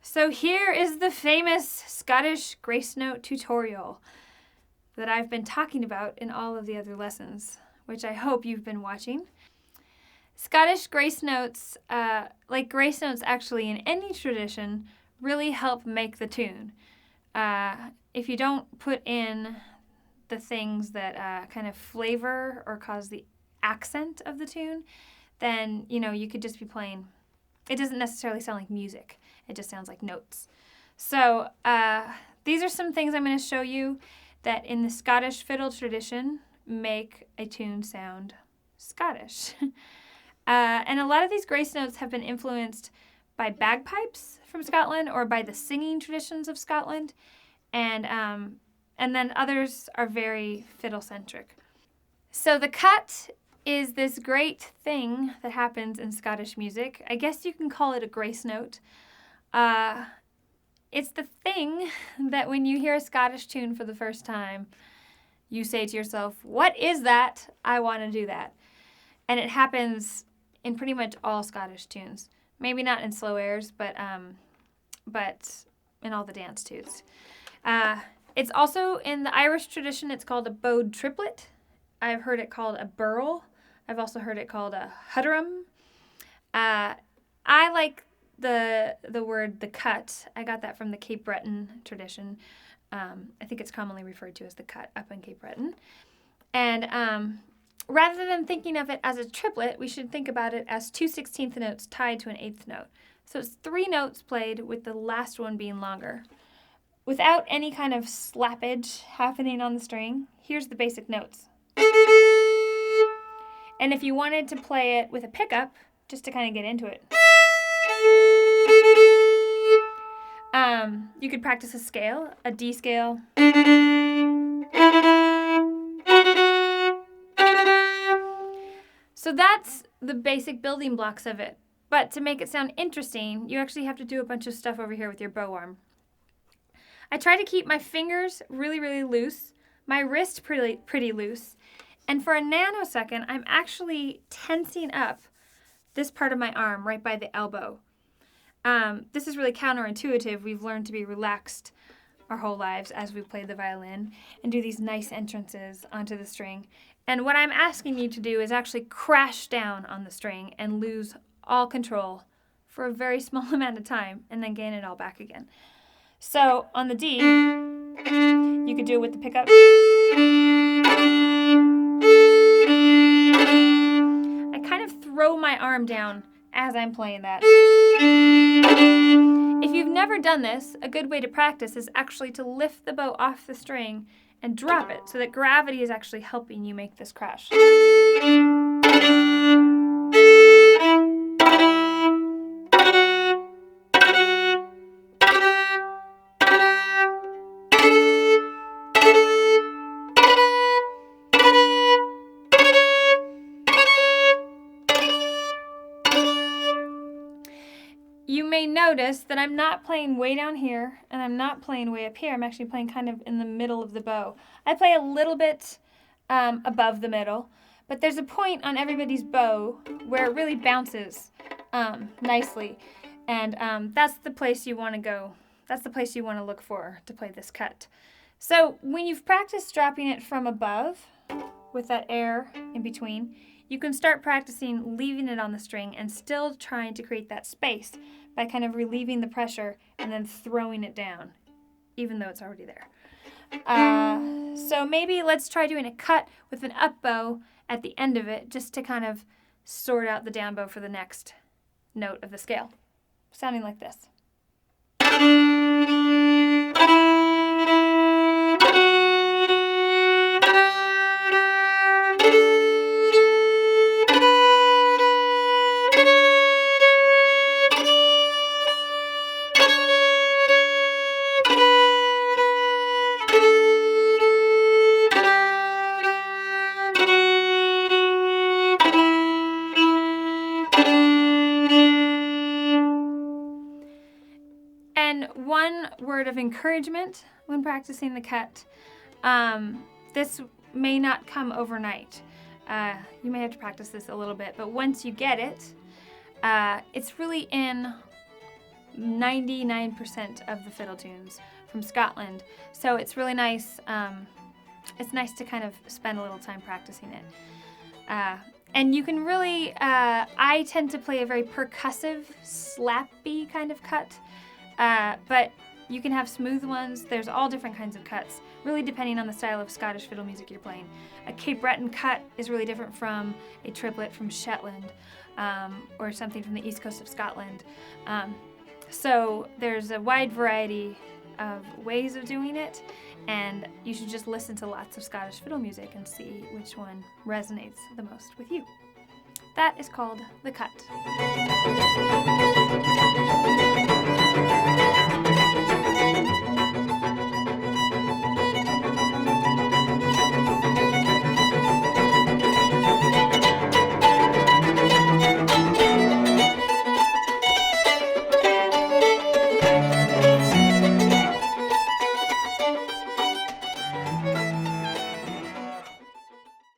So here is the famous Scottish Gracenote tutorial that I've been talking about in all of the other lessons, which I hope you've been watching. Scottish grace notes, like grace notes actually in any tradition, really help make the tune. If you don't put in the things that kind of flavor or cause the accent of the tune, then, you could just be playing. It doesn't necessarily sound like music. It just sounds like notes. So these are some things I'm going to show you that in the Scottish fiddle tradition make a tune sound Scottish. And a lot of these grace notes have been influenced by bagpipes from Scotland or by the singing traditions of Scotland. And then others are very fiddle-centric. So the cut is this great thing that happens in Scottish music. I guess you can call it a grace note. It's the thing that when you hear a Scottish tune for the first time, you say to yourself, what is that? I want to do that. And it happens in pretty much all Scottish tunes. Maybe not in slow airs, but in all the dance tunes. It's also in the Irish tradition, it's called a bowed triplet. I've heard it called a burl. I've also heard it called a hudderum. I like the word the cut. I got that from the Cape Breton tradition. I think it's commonly referred to as the cut up in Cape Breton. And rather than thinking of it as a triplet, we should think about it as 2/16 notes tied to an 8th note. So it's 3 notes played with the last one being longer. Without any kind of slappage happening on the string, here's the basic notes. And if you wanted to play it with a pickup, just to kind of get into it, you could practice a scale, a D scale. So that's the basic building blocks of it. But to make it sound interesting, you actually have to do a bunch of stuff over here with your bow arm. I try to keep my fingers really, really loose, my wrist pretty loose, and for a nanosecond, I'm actually tensing up this part of my arm right by the elbow. This is really counterintuitive. We've learned to be relaxed our whole lives as we play the violin and do these nice entrances onto the string. And what I'm asking you to do is actually crash down on the string and lose all control for a very small amount of time and then gain it all back again. So on the D, you could do it with the pickup. I kind of throw my arm down as I'm playing that. If you've never done this, a good way to practice is actually to lift the bow off the string and drop it so that gravity is actually helping you make this crash. You may notice that I'm not playing way down here and I'm not playing way up here. I'm actually playing kind of in the middle of the bow. I play a little bit above the middle, but there's a point on everybody's bow where it really bounces nicely. And that's the place you want to go. That's the place you want to look for to play this cut. So when you've practiced dropping it from above with that air in between, you can start practicing leaving it on the string and still trying to create that space by kind of relieving the pressure and then throwing it down, even though it's already there. So maybe let's try doing a cut with an up bow at the end of it just to kind of sort out the down bow for the next note of the scale, sounding like this. And one word of encouragement when practicing the cut, this may not come overnight. You may have to practice this a little bit, but once you get it, it's really in 99% of the fiddle tunes from Scotland. So it's really nice. It's nice to kind of spend a little time practicing it. And you can really, I tend to play a very percussive, slappy kind of cut, but you can have smooth ones. There's all different kinds of cuts, really depending on the style of Scottish fiddle music you're playing. A Cape Breton cut is really different from a triplet from Shetland, or something from the east coast of Scotland. So there's a wide variety of ways of doing it, and you should just listen to lots of Scottish fiddle music and see which one resonates the most with you. That is called the cut.